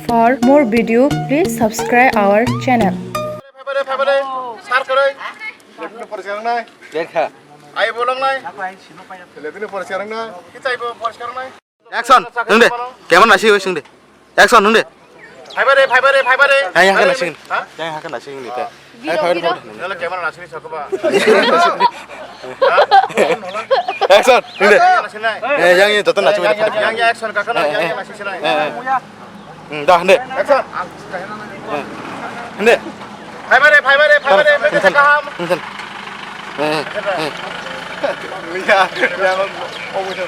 For more video, please subscribe our channel. Sar kerai, lebih persekarang nai. Dekha. Ayo bolang nai. Lebih persekarang nai. Kita ibu persekarang nai. Action, nung deh. Kayak mana sih sing deh. Action nung deh. Hai bare. Yang akan nasi. Yang akan nasi ini teh. Lalu kayak mana nasi sok ba? Action, nung deh. Nasi nai. Yang ini tonton nasi. Yang action kakak nai. Yang nasi nai. Dah nung deh. Action. Nung deh. Hai bare. Mereka kaham.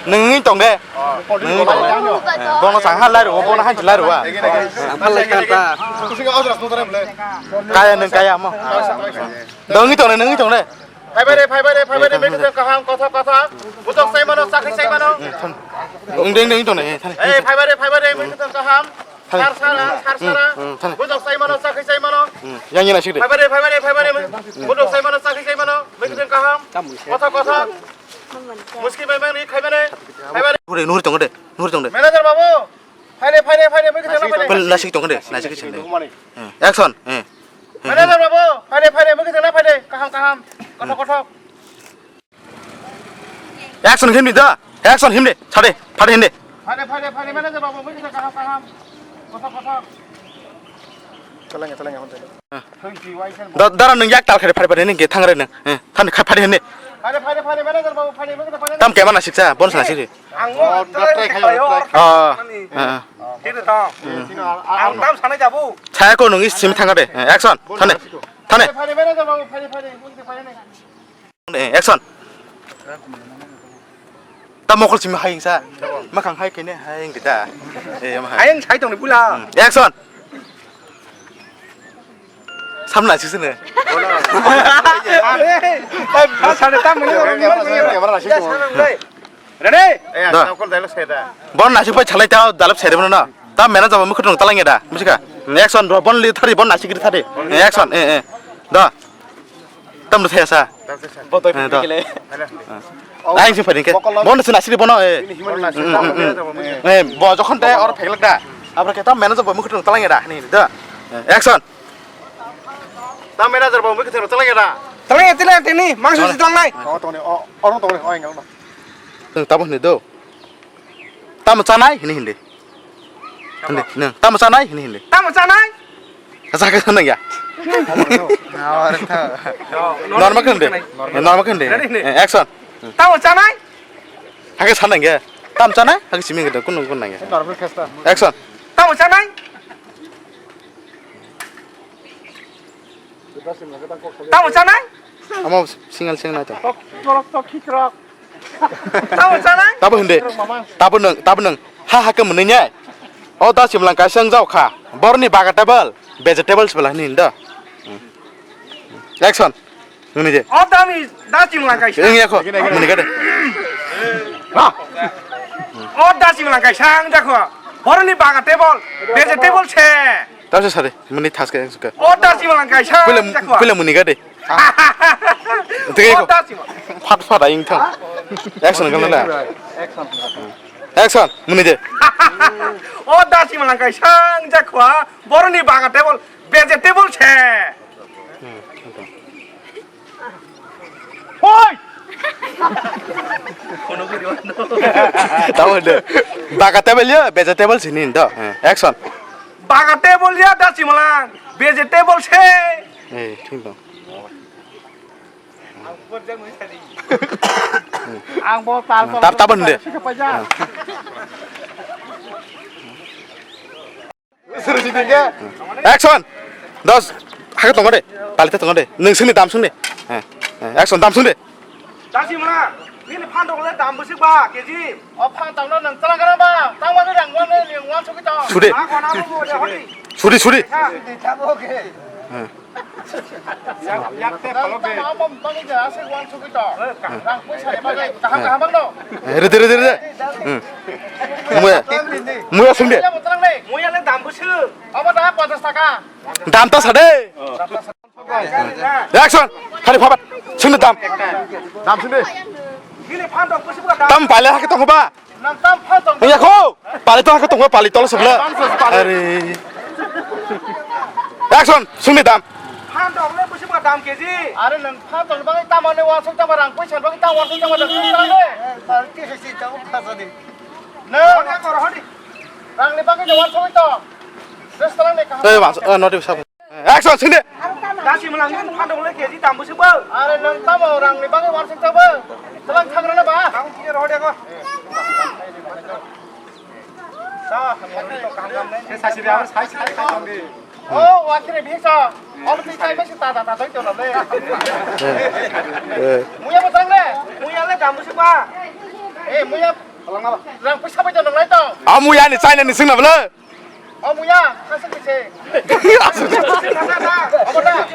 Nung tong deh. Bong nó sáng hát lại rồi, bong nó hát chỉ lại rồi à? Hát lại kata. Kaya nung kaya mau. Nung tong deh. Hai bare. Mereka kaham kata. Butuh saya mana, sakit saya mana. Nung tong deh. Hai bare. Mereka kaham. Sar sara. Butuh saya mana, sakit saya mana. Yang ini nasi deh. Hai bare. Butuh saya mana, sakit saya mana. Mereka kaham. Kata. Meski memang ni, khai mana? Hai bare. Nur tong deh. Manager babu. Hai mereka kenapa? Pel nasi tong deh. Nasi kecil deh. Action. Manager babu. Hai mereka kenapa? Kaham. Kotak. Action him dah. Action him deh. Cari him deh. Hai manager babu. Mereka kaham. Kotak. Celengnya. Darah nung yak tal khari ni kita ngare nung. Tan khari ni. Hai manager babu. Mereka Tam kayak mana sih sah? Bonus nasi deh. anggo daftar kayo. Itu tahu. Angtam sana jabu. Saya kau nungi sim tangga deh. Action. Thane. Hai manager babu. Action. Tam mau kalau sim hai sah. Makan hai kene hai yang kita. Ayang saya tong ni pula. Action. Sam nasi sini. Sana tam ni. Ready? Tahu kalau dah selesai dah. Bon nasi pun chalai tahu dalam saya mana na. Tam mana jawab muka dong talang ada. Musika. Action. Bon li thari bon nasi kita thari. Action. Dah. Tam tu saya sah. Betul betul. Aing sih paling ke. Bon nasi di bono. Bon jokhan teh orang pegel dah. Apa kita mana jawab muka dong talang ada. Ni dah. Action. Tam manager babu mereka telah ada. Telang ini, maksud si telang nai. Orang tong ni, orang. Tamu ni do. Tamu canai ini hindi. Hindi. Tamu canai ini hindi. Tamu canai. Asal ke sana ya? Normal kan deh. Action. Tamu canai. Hakai sana ya? Tamu canai? Hakai sini gitu. Kunung ya. Normal kasta. Action. Tamu canai. Tamu canai. Amo single nato. Tok kikrok. Tamu canai. Tabu hindi. Tabu neng. Ha ke menenya. Oh dah simlang kasang jauh kah. Borni vegetable. Vegetable sebelah ni dah. Action. Ini je. Oh tami, dah cuma langkai. Ini aku. Menikah deh. Oh dah cuma langkai sang jago. Orang ni vegetable. Vegetable ce. Tahu sih menit task yang suka. Oh dah cuma langkai sang jago. Pilih menikah deh. Oh dah cuma. Fat aing thang. Action kan lah. Action. Menit je. Oh dah cuma langkai sang jago. Orang ni vegetable. Vegetable ce. Hoi. Tahu deh. Vegetable ya, vegetable sini dah. Action. Vegetable ya dah cuma lang. Vegetable ce. ঠিক dong. Ang botal. Taban deh. Suruh sini ke? Action. Dos. Hakai tongga deh. Palit tongga deh. Neng sini damsung deh. Action damsung deh. dah cuma lang. Ini pandang le dam bersih bah, keji. Opang tahu nang telang kenapa? Tahu mana yang mana yang wan suki tahu. Sudah. Aku nak aku dia hoti. Suri. Yang teh kalau ke. Tahu bang ini asal wan suki tahu. Rang pun saya bagai. Kaham bang no. Rede. Muya sung deh. Yang telang ni. Mu yang le dam bersih. Apa dah 50 taka? Dam tas ada. Action. Kali papat. Sung dam. Dam sini. Ini pandang bersih bukan dam. Tam palit hakai tongga ba. Nang tam 50 Punya kau. Palit tu hakai tongga palit tolong sebelah. Aduh. 액션 승리 담 한 덩어리 무슨 뭐 다음 개지 아래 는 파도 방에 따만에 와서 따마랑 포션 방에 따 와서 따마랑 따네 네 어디 걸어 허리 랑리 방에 와서 있다 레스토랑 내 가. 네 맞아 너도 사고 액션 승리 다시 말하면 한 덩어리 개지 다음 무슨 뭐 아래 는 따마 랑리 방에 와서 따마 저랑 타그러나 봐 다음 기회로 허리하고 자 사실이야 사실 와키네 비서 어머니 사이버시 따다다 더 있더라네 무야 뭐 상래 무야래 다음 무슨 뭐 에 무야 랑 포샤바 저 너네 또 아무야 니 사이는 승나 불러 무야 하스 그체 어머나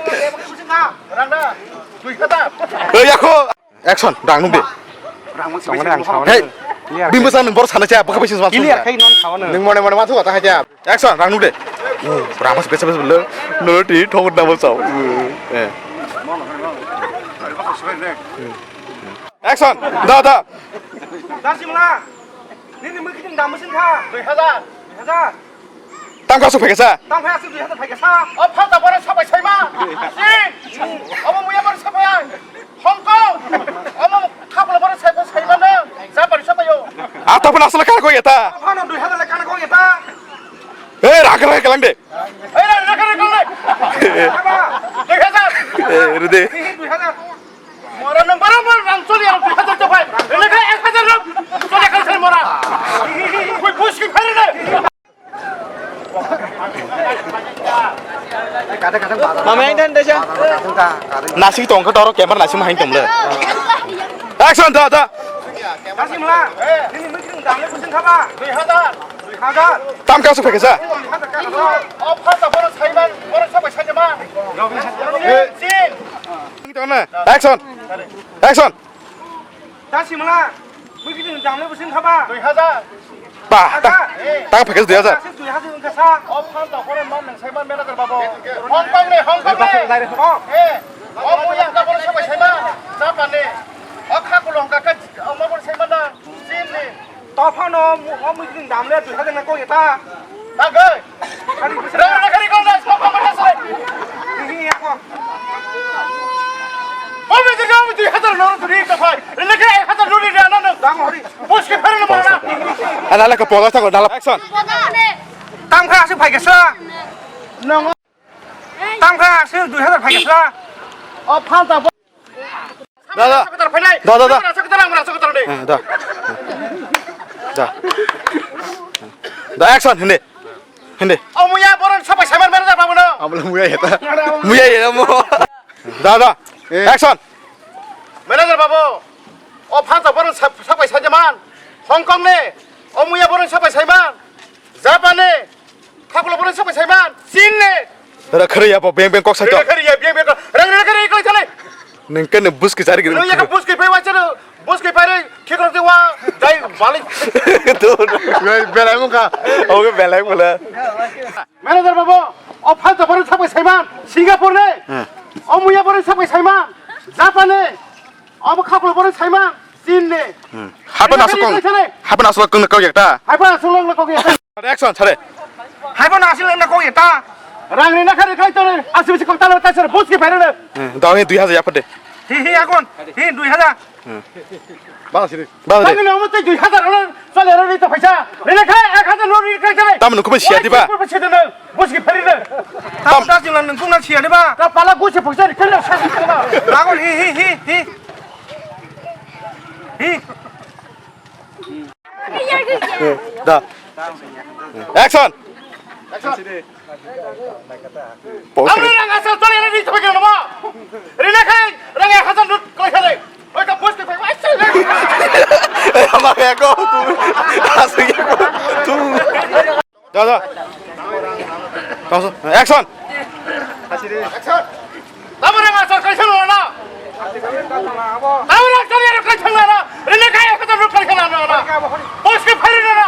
무슨 가 랑나 두이하다 야코 액션 랑농데 헤이 빈부사는 바로 사나자 bakal bisi sama Ini ya kayak non kawan ning mone mone masuk kata aja action 랑농데 berapa sih biasa belum lo di thong double saw action 다 다시 말아 니네 뭐 그냥 다음 무슨 가 두이하다 하자 땅 가서 베겠어 땅 회사 쓰기 하자 발견사 파다 버려 사바 설마 어머 무야 버려 사바야 홍콩 어머 카불 버려 사바 설마는 자바리 사바요 atau pun asal kan kau ya ta 파는 누이 하자 내가 거 있다 rakan kelang deh 에이 나 그래 걸래 봐봐 두이하다 rede 누이 하자 뭐라는 바람을 랑소리야 두이하다 저 봐. 내가 액하자로 소리 걸을 뭐라. 왜 보시기 파리네. nasi tong kau taruh kamera nasi main tong le action 다 다시 말아 니네 뭐 그냥 다음에 무슨 가봐 두이하다. 가자 땅 가서 베겠어 하자 가자 파다 버려 사이만 버려 사바 찾아마. 진. 액션 액션 다시 말아 뭐 그냥 다음에 무슨 가봐 두이하다. 땅 베겠어 돼야 누이 하자 응가사 파다 버려 만능 사이만 메라들 바보. 홍콩네 홍콩네. 예. 뭐야 나 버려 사바 사이만. 자빠네. 카kul로 홍카까 엄마 버려 사이만나. 진네. ต่อพ่อน้องว่ามึงถึงดำเลยจุดท่าจะนั่งโกยตา 나그. 나 그리 걸어 소파 맞았어. 히 하고 어머 저기 어머 저기 하다 너는 둘이 있다 봐. 이렇게 하다 놀이를 안 하는. 당 허리 보시게 파리는 뭐라. analak ke pola tak dalam action ตั้งค่าซื้อไผ่กระเซาะ 너. ตั้งค่าซื้อจุดท่าจะไผ่กระเซาะ 판다. 나나. 저기다 팔래. 나나나. 저기다 네. 다 액션 근데 어머야 뭐는 사바 사만 말하다 봐보너. 아무나 무야 했다 무야 얘 뭐. 다 액션 매너들 바보. 판다 뭐는 사바 사자만. 홍콩네. 어머야 뭐는 사바 사만. 자판네. 카불로 뭐는 사바 사만. 진네. रा खरे या बेंग कok साइतो 그래 야 비행 그래 이거 있잖아. नंकन बुस के सारी 너 약간 부스케 배워왔잖아. 부스케 배를 키도록 와. 자이 말이. तो बेलाय मुका ओके बेलाय बोला 매너들 바보. 판다 뭐는 사바 사만. 싱가포르네. 어머야 뭐는 사바 사만. 자판네. 카불로 뭐는 사만. 진네. 하번 아서 끈 거 겠다 하이파 술렁 거기. 액션 차례 ให้พ่อน้องซื้อนั่งโกยตา 랑리 나카리 카이토를 아스비스 kok달로 따서 보스케 배를. 다음에 두이 하자 야퍼데 히 하고 히 누이 하자 바다시리 당연히 어머 때 하다로는 쏠려를 있다 회사. 내가 하다 놀이 그랬잖아. 담은 그만 시야 디바 보스케는 보스케 배를. 다시 말하는 공난 치야 돼 봐. 나 발라 고치 복사를 kell려 사실이구나. 나고 히 다 액션 아무랑 가서 쏠려를 있다 밖에 넘어. 내가 랑에 하다 놀 거야. 그러니까 보스케 배 왔어. makanya kau tuh aslinya kau tuh dah langsung action 나무랑 가서 걸쳐놓아. 나무랑 쏠려를 걸쳐놔라. 내가 하다 놀 걸쳐놔라. 보스케 배를 놔라.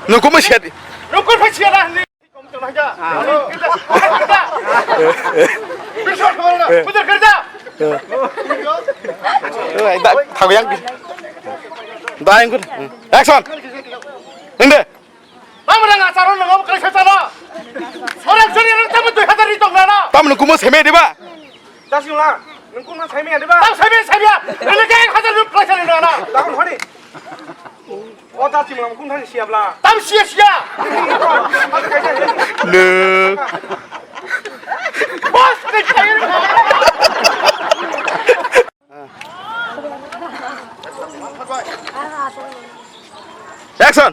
너 그만 시야 디 로컬 패치하라. 좀 하자. 비쇼 그거나. 부들 그러자. 나 타고 양 나 이거 액션 근데 나무랑 가서 놀러 가면 그러셨잖아. 소랑 소리를 तामनो कुमो सेमे देबा दासिमला नोंखौ ना साइमे देबा 땀 사이비야 이렇게 하자 좀 그러잖아 나 दागोन हरि अ दासिमला नोंखौ थानि सियाब्ला 땀 씨야 नो 뭐 소리 차이는 액션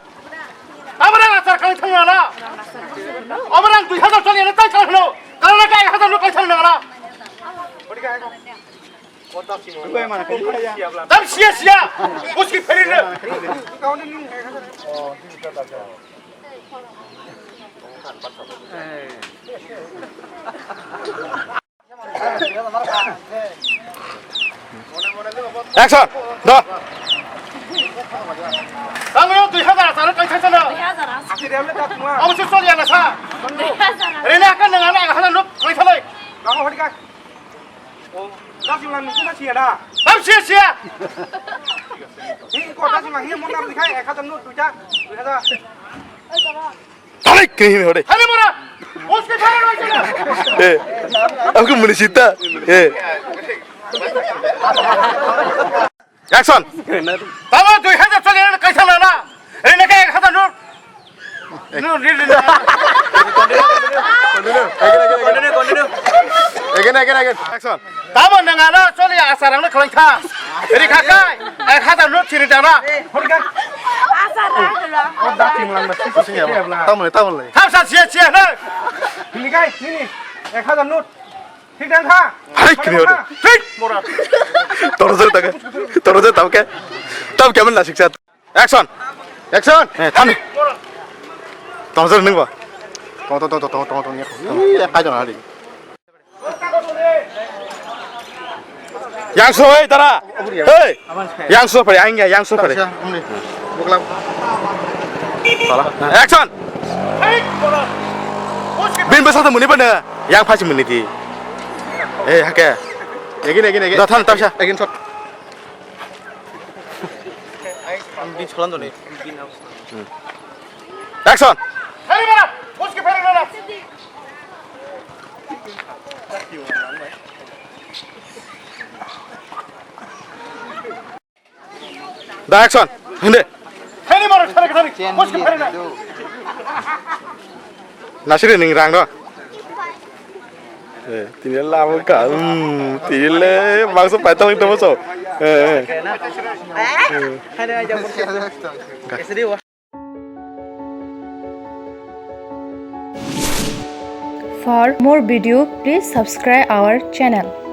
아무랑 아싸 가는 통이야 아무랑 두 하자 전에는 딱 가는 가는 게 하자 놓고 차는 거라 어디 가 어 दासिमला 그거에만 시야ब्ला 땀 씨야 무슨 페리는 가운데 님 액션 너 당연히 두 하자 나는 딱 차잖아 아시려면 다시마 아무 소리 안 나사 그래 아까 내가 하자 놓고 차는 나가 어디 가 다시마 너खौ ना सियादा 땀 씨야 이 다시마 히 뭔가 우리 가에 가자 놓 두자 두자 달래 그니 호래 하늘 뭐라 어떻게 차는 거 있잖아 예 아그 문이 짓다 예 액션 당연히 두 하자 전에는 딱 차는 나 내가 하자 놓고 너 리리나 again 액션 다만 내가 소리 아사랑을 걸다 이리 가까이 하자 놓고 치르잖아 어디 가 어 다시마 나 시야ब्ला 따물래 탐사 씨야 너 니 가이 니 가자 놓 ঠিকঠাক খা 아이 그니 호래 뭐라 떨어져 담게 담게 하면 나 식사 액션 액션 예 담 떨어져 있는 거 빠져나가리 양수 왜 따라 헤이 양수 빨리 아니야 양수 빨리 액션 빈 버서도 문이 버네 양 파지 문이디 에 할게 얘기 너 타는 땀샤 애긴 첫 액션 페리마라 어떻게 페리마라 나 액션 근데 페리마라 차례 어떻게 페리나 나시르 능이랑 너 예, 뒤를 나볼까? 뒤를 막서 발동이 떠서. 예. For more video, please subscribe our channel.